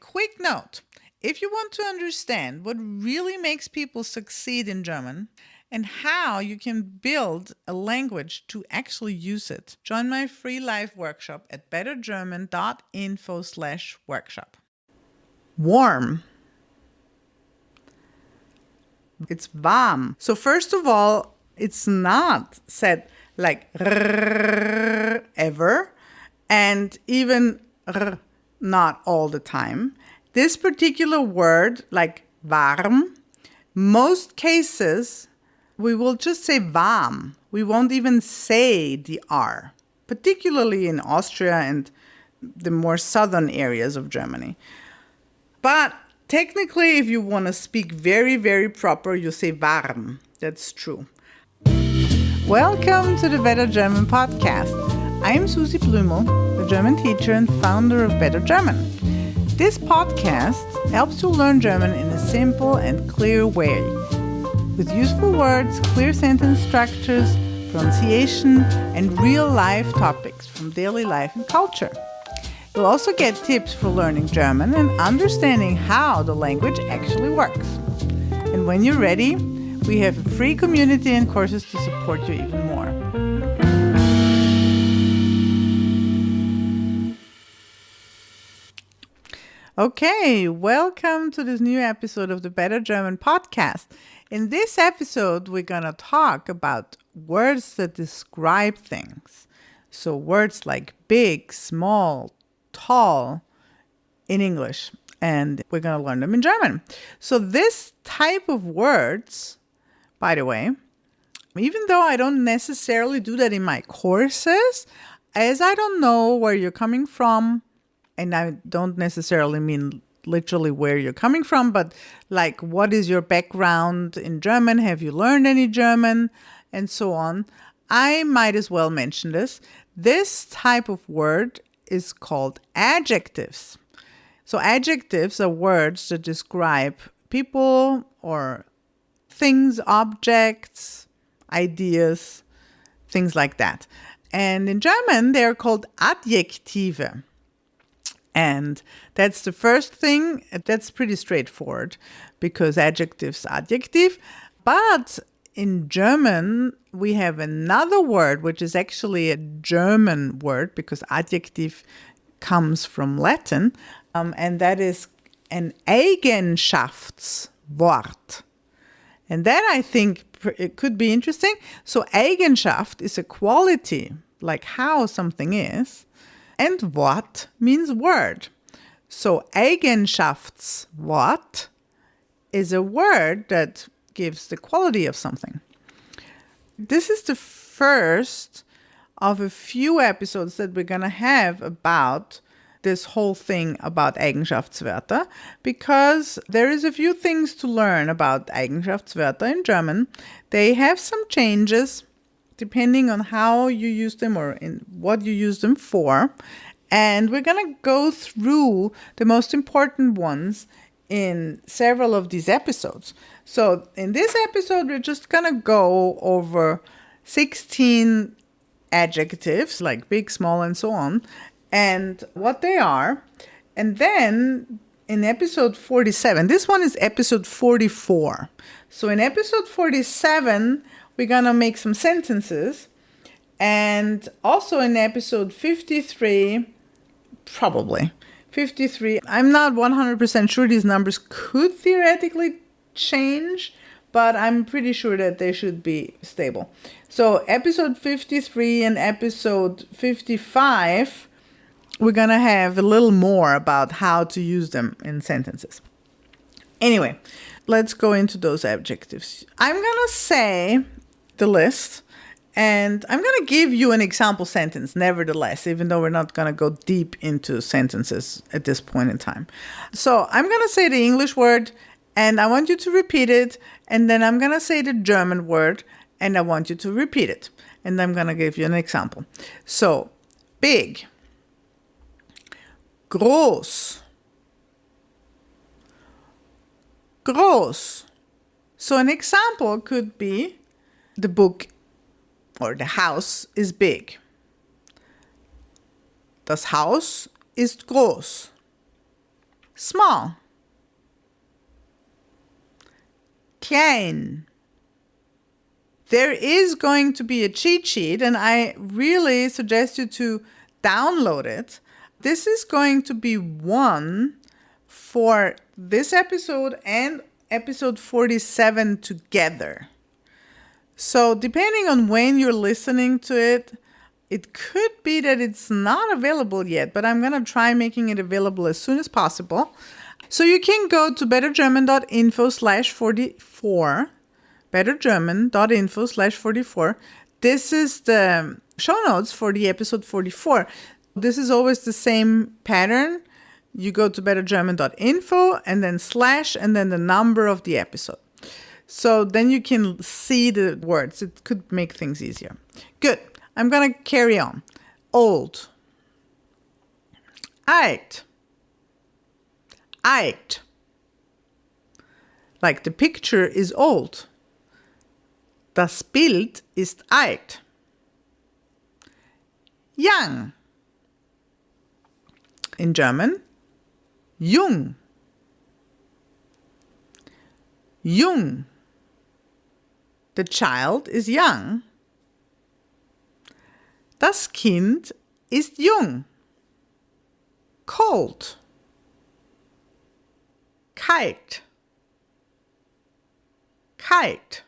quick note. If you want to understand what really makes people succeed in German and how you can build a language to actually use it, join my free live workshop at bettergerman.info/workshop. Warm. It's warm. So first of all, it's not said like ever, and even not all the time. This particular word, like warm, most cases we will just say warm. We won't even say the R, particularly in Austria and the more southern areas of Germany. But technically, if you want to speak very, very proper, you say warm. That's true. Welcome to the Better German podcast. I'm Susi Blümel, a German teacher and founder of Better German. This podcast helps you learn German in a simple and clear way, with useful words, clear sentence structures, pronunciation, and real-life topics from daily life and culture. You'll also get tips for learning German and understanding how the language actually works. And when you're ready, we have a free community and courses to support you even more. Okay, welcome to this new episode of the Better German podcast. In this episode, we're going to talk about words that describe things. So words like big, small, tall in English, and we're going to learn them in German. So this type of words, by the way, even though I don't necessarily do that in my courses, as I don't know where you're coming from, and I don't necessarily mean literally where you're coming from, but like what is your background in German? Have you learned any German? And so on. I might as well mention this. This type of word is called adjectives. So adjectives are words that describe people or things, objects, ideas, things like that. And in German, they're called adjective. And that's the first thing. That's pretty straightforward because adjectives, adjective. But in German, we have another word, which is actually a German word because adjective comes from Latin, and that is an Eigenschaftswort. And that I think it could be interesting. So Eigenschaft is a quality, like how something is, and Wort means word. So Eigenschaftswort is a word that gives the quality of something. This is the first of a few episodes that we're going to have about this whole thing about Eigenschaftswörter, because there is a few things to learn about Eigenschaftswörter in German. They have some changes depending on how you use them or in what you use them for. And we're going to go through the most important ones in several of these episodes. So in this episode, we're just going to go over 16 adjectives, like big, small, and so on, and what they are. And then in episode 47, this one is episode 44. So in episode 47, we're going to make some sentences. And also in episode 53, probably 53, I'm not 100% sure. These numbers could theoretically change, but I'm pretty sure that they should be stable. So episode 53 and episode 55, we're going to have a little more about how to use them in sentences. Anyway, let's go into those adjectives. I'm going to say the list, and I'm going to give you an example sentence, nevertheless, even though we're not going to go deep into sentences at this point in time. So I'm going to say the English word, and I want you to repeat it, and then I'm going to say the German word, and I want you to repeat it. And I'm going to give you an example. So, big, groß, groß. So an example could be the book or the house is big. Das Haus ist groß. small. Klein. There is going to be a cheat sheet, and I really suggest you to download it. This is going to be one for this episode and episode 47 together. So depending on when you're listening to it, it could be that it's not available yet, but I'm going to try making it available as soon as possible. So you can go to bettergerman.info/44, bettergerman.info/44. This is the show notes for the episode 44. This is always the same pattern. You go to bettergerman.info and then / and then the number of the episode. So then you can see the words. It could make things easier. Good. I'm going to carry on. Old. Alt. Alt. Like the picture is old. Das Bild ist alt. Young. In German, jung. Jung. The child is young. Das Kind ist jung. Cold. Kalt. Kalt.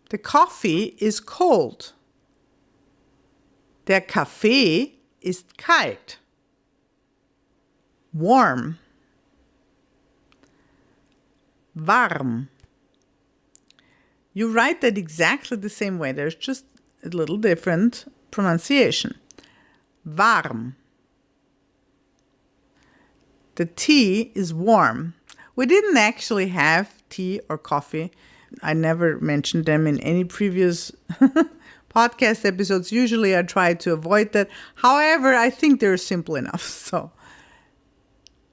The coffee is cold. Der Kaffee ist kalt. Warm. Warm. You write that exactly the same way. There's just a little different pronunciation. Warm. The tea is warm. We didn't actually have tea or coffee. I never mentioned them in any previous podcast episodes. Usually I try to avoid that. However, I think they're simple enough. So,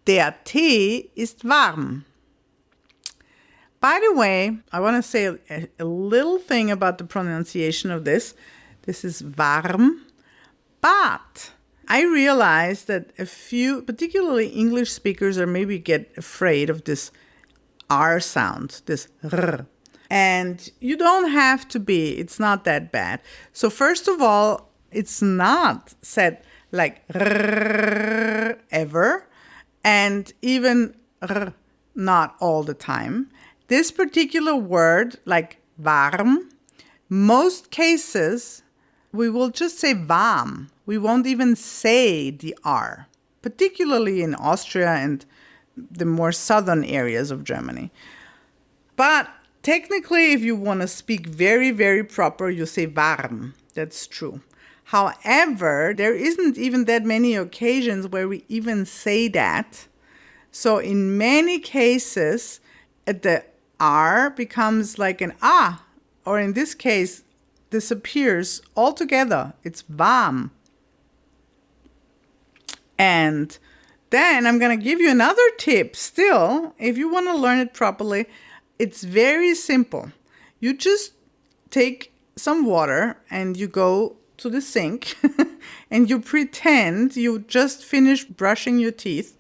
der Tee ist warm. By the way, I want to say a little thing about the pronunciation of this. This is warm. But I realize that a few, particularly English speakers, or maybe get afraid of this R sound, this R. And you don't have to be. It's not that bad. So first of all, it's not said like R ever, and even R not all the time. This particular word, like warm, most cases, we will just say warm. We won't even say the R, particularly in Austria and the more southern areas of Germany. But technically, if you want to speak very, very proper, you say warm. That's true. However, there isn't even that many occasions where we even say that. So in many cases, the R becomes like an A, or in this case, disappears altogether. It's warm. And then I'm going to give you another tip still. If you want to learn it properly, it's very simple. You just take some water and you go to the sink and you pretend you just finished brushing your teeth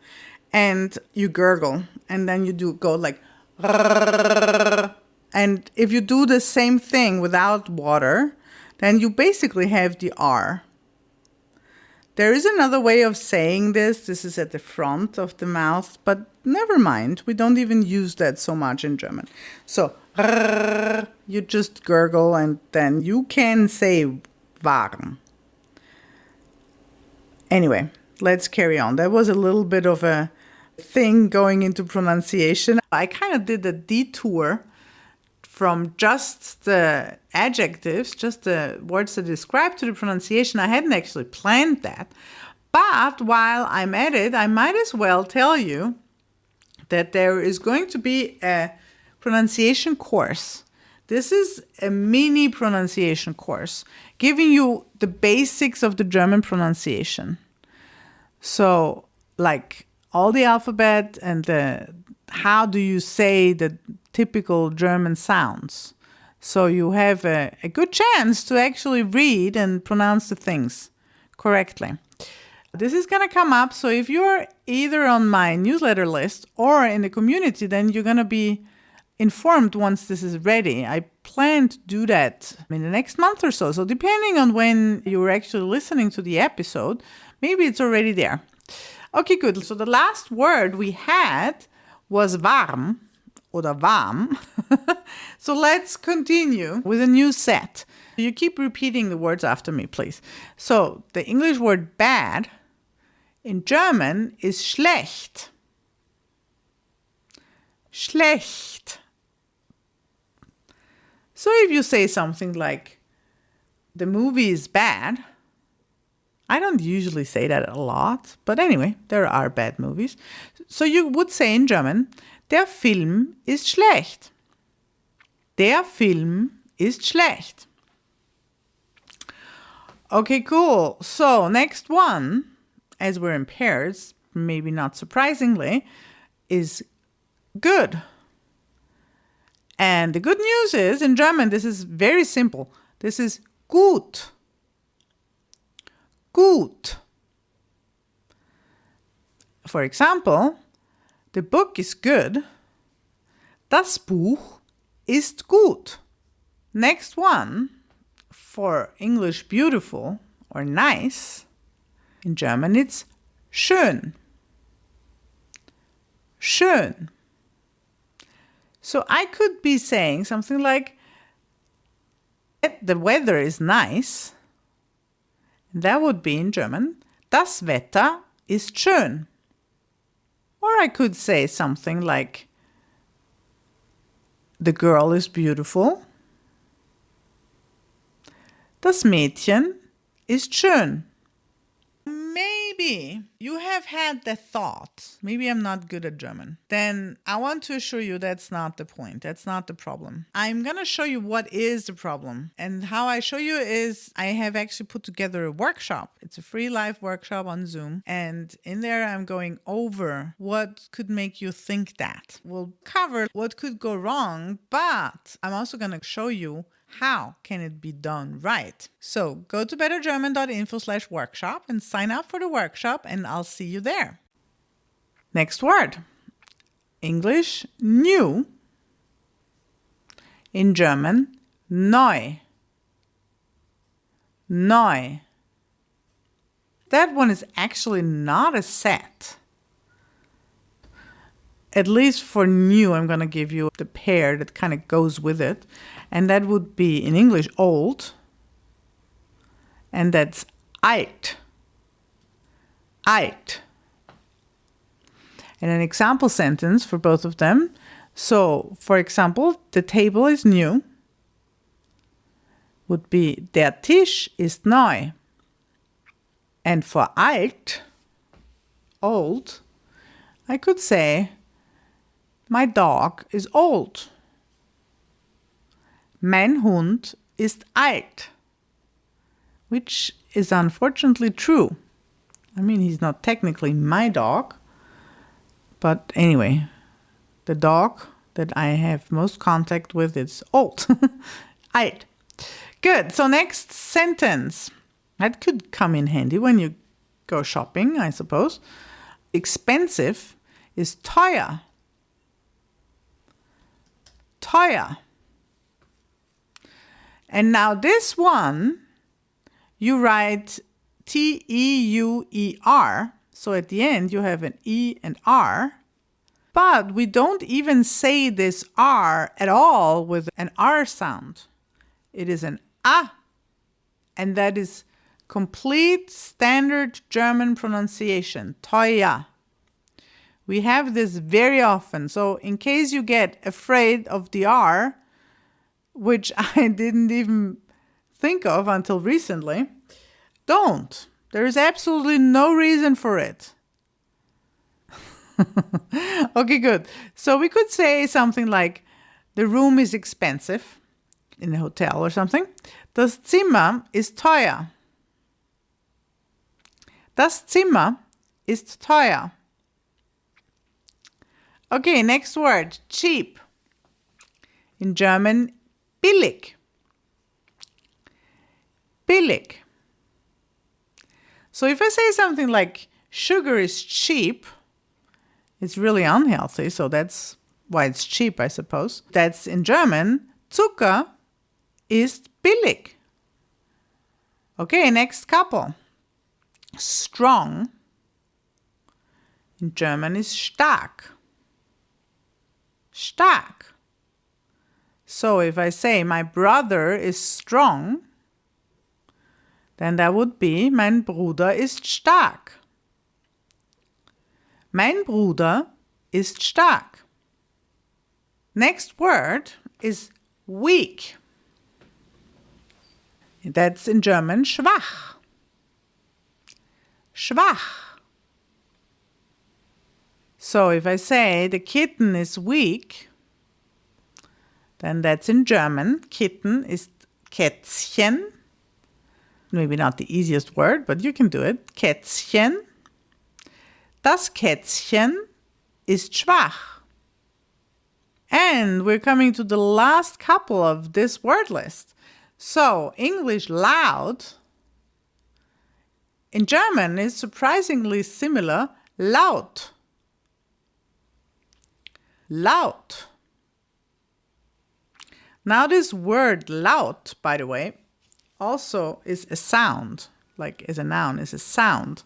and you gurgle. And then you go like, and if you do the same thing without water, then you basically have the R. There is another way of saying this. This is at the front of the mouth, but never mind. We don't even use that so much in German. So, you just gurgle and then you can say warm. Anyway, let's carry on. That was a little bit of a thing going into pronunciation. I kind of did a detour from just the adjectives, just the words that describe to the pronunciation. I hadn't actually planned that. But while I'm at it, I might as well tell you that there is going to be a pronunciation course. This is a mini pronunciation course, giving you the basics of the German pronunciation. So, like all the alphabet and how do you say the typical German sounds. So you have a good chance to actually read and pronounce the things correctly. This is going to come up. So if you're either on my newsletter list or in the community, then you're going to be informed once this is ready. I plan to do that in the next month or so. So depending on when you're actually listening to the episode, maybe it's already there. Okay, good. So the last word we had was warm oder warm. So let's continue with a new set. You keep repeating the words after me, please. So the English word bad in German is schlecht. Schlecht. So if you say something like, the movie is bad, I don't usually say that a lot, but anyway, there are bad movies. So you would say in German, der Film ist schlecht. Der Film ist schlecht. Okay, cool. So next one, as we're in pairs, maybe not surprisingly, is good. And the good news is, in German, this is very simple. This is gut. Gut. For example, the book is good. Das Buch ist gut. Next one, for English beautiful or nice, in German it's schön. Schön. So I could be saying something like, the weather is nice. That would be in German, das Wetter ist schön. Or I could say something like, the girl is beautiful. Das Mädchen ist schön. Maybe you have had the thought, maybe I'm not good at German. Then I want to assure you that's not the point. That's not the problem. I'm going to show you what is the problem. And how I show you is I have actually put together a workshop. It's a free live workshop on Zoom. And in there, I'm going over what could make you think that. We'll cover what could go wrong, but I'm also going to show you how can it be done right? So go to bettergerman.info/workshop and sign up for the workshop, and I'll see you there. Next word. English, new. In German, neu. Neu. That one is actually not a set. At least for new, I'm going to give you the pair that kind of goes with it. And that would be, in English, old. And that's alt. Alt. And an example sentence for both of them. So, for example, the table is new. Would be, der Tisch ist neu. And for alt, old, I could say, my dog is old. Mein Hund ist alt. Which is unfortunately true. I mean, he's not technically my dog. But anyway, the dog that I have most contact with is old. Alt. Good. So next sentence. That could come in handy when you go shopping, I suppose. Expensive is teuer. Teuer. And now this one, you write T-E-U-E-R. So at the end, you have an E and R. But we don't even say this R at all with an R sound. It is an A. And that is complete standard German pronunciation. Teuer. We have this very often. So in case you get afraid of the R, which I didn't even think of until recently, don't. There is absolutely no reason for it. Okay, good. So we could say something like, the room is expensive in a hotel or something. Das Zimmer ist teuer. Das Zimmer ist teuer. Okay, next word, cheap. In German, billig. Billig. So if I say something like sugar is cheap, it's really unhealthy. So that's why it's cheap, I suppose. That's in German. Zucker ist billig. Okay, next couple. Strong in German is stark. Stark. So if I say my brother is strong, then that would be mein Bruder ist stark. Mein Bruder ist stark. Next word is weak. That's in German schwach. Schwach. So if I say the kitten is weak, then that's in German. Kitten ist Kätzchen. Maybe not the easiest word, but you can do it. Kätzchen. Das Kätzchen ist schwach. And we're coming to the last couple of this word list. So, English loud in German is surprisingly similar. Laut. Laut. Now this word laut, by the way, also is a sound. Like as a noun, is a sound.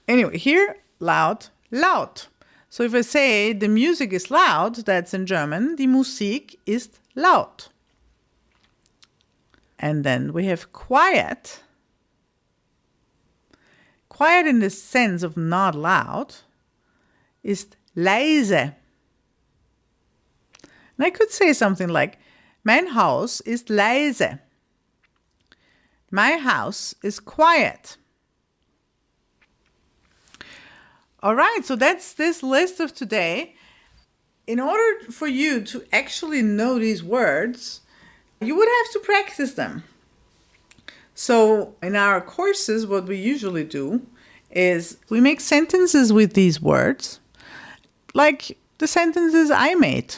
Anyway, here, loud, laut. So if I say the music is loud, that's in German. Die Musik ist laut. And then we have quiet. Quiet in the sense of not loud ist leise. And I could say something like, mein Haus ist leise. My house is quiet. All right, so that's this list of today. In order for you to actually know these words, you would have to practice them. So in our courses, what we usually do is we make sentences with these words, like the sentences I made.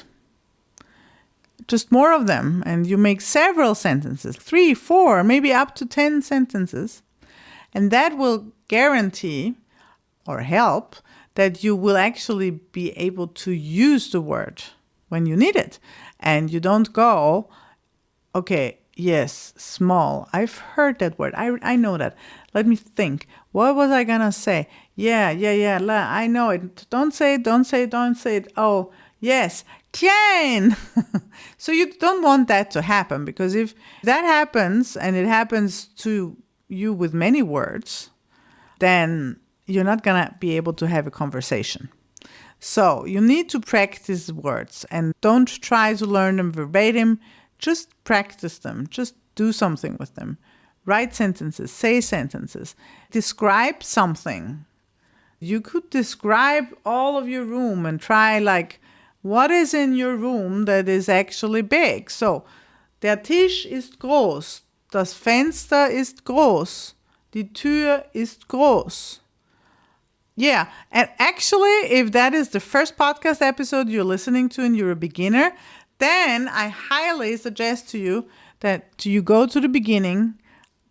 Just more of them, and you make several sentences, 3, 4, maybe up to 10 sentences. And that will guarantee or help that you will actually be able to use the word when you need it. And you don't go, okay, yes, small. I've heard that word. I know that. Let me think. What was I going to say? Yeah. I know it. Don't say it. Oh, yes. Klein. So you don't want that to happen, because if that happens, and it happens to you with many words, then you're not going to be able to have a conversation. So you need to practice words, and don't try to learn them verbatim. Just practice them. Just do something with them. Write sentences, say sentences, describe something. You could describe all of your room and try like, what is in your room that is actually big? So, der Tisch ist groß. Das Fenster ist groß. Die Tür ist groß. Yeah, and actually, if that is the first podcast episode you're listening to and you're a beginner, then I highly suggest to you that you go to the beginning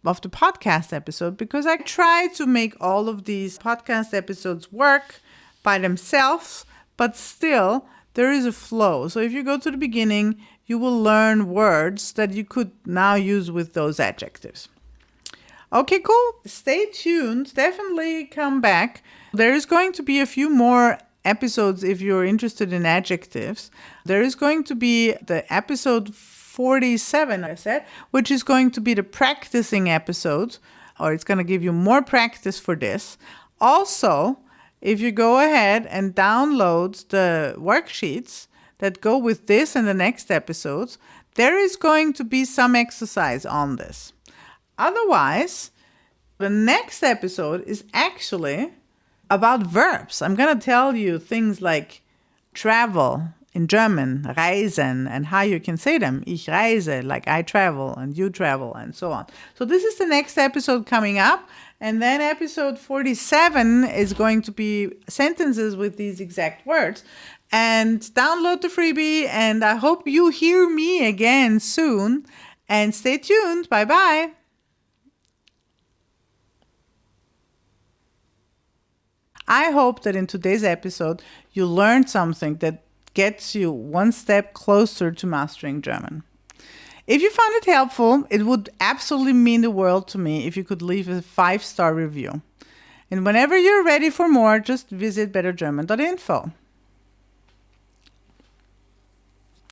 of the podcast episode, because I try to make all of these podcast episodes work by themselves, but still there is a flow. So if you go to the beginning, you will learn words that you could now use with those adjectives. Okay, cool. Stay tuned. Definitely come back. There is going to be a few more episodes if you're interested in adjectives. There is going to be the episode 47, I said, which is going to be the practicing episode, or it's going to give you more practice for this. Also, if you go ahead and download the worksheets that go with this and the next episodes, there is going to be some exercise on this. Otherwise, the next episode is actually about verbs. I'm going to tell you things like travel in German, reisen, and how you can say them. Ich reise, like I travel, and you travel, and so on. So this is the next episode coming up. And then episode 47 is going to be sentences with these exact words. And download the freebie, and I hope you hear me again soon. And stay tuned. Bye-bye. I hope that in today's episode, you learned something that gets you one step closer to mastering German. If you found it helpful, it would absolutely mean the world to me if you could leave a 5-star review. And whenever you're ready for more, just visit bettergerman.info.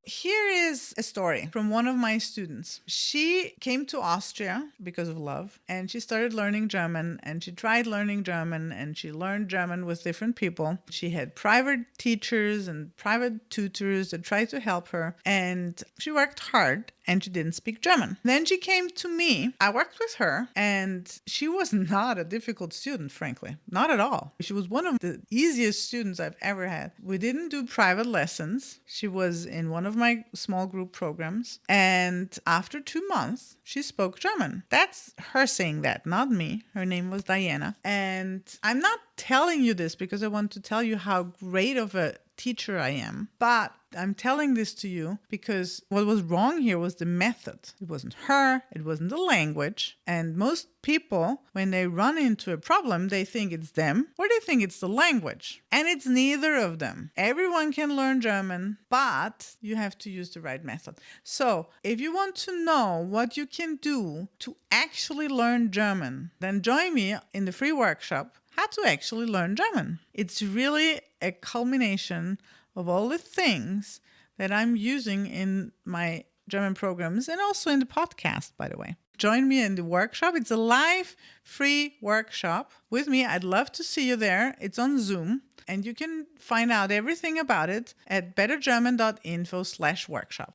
Here is a story from one of my students. She came to Austria because of love, and she started learning German, and she tried learning German, and she learned German with different people. She had private teachers and private tutors that tried to help her, and she worked hard, and she didn't speak German. Then she came to me. I worked with her, and she was not a difficult student, frankly. Not at all. She was one of the easiest students I've ever had. We didn't do private lessons. She was in one of my small group programs, and after 2 months, she spoke German. That's her saying that, not me. Her name was Diana. And I'm not telling you this because I want to tell you how great of a teacher I am, but I'm telling this to you because what was wrong here was the method. It wasn't her, it wasn't the language. And most people, when they run into a problem, they think it's them or they think it's the language. And it's neither of them. Everyone can learn German, but you have to use the right method. So if you want to know what you can do to actually learn German, then join me in the free workshop, How to Actually Learn German. It's really a culmination of all the things that I'm using in my German programs and also in the podcast, by the way. Join me in the workshop. It's a live free workshop with me. I'd love to see you there. It's on Zoom, and you can find out everything about it at bettergerman.info/workshop.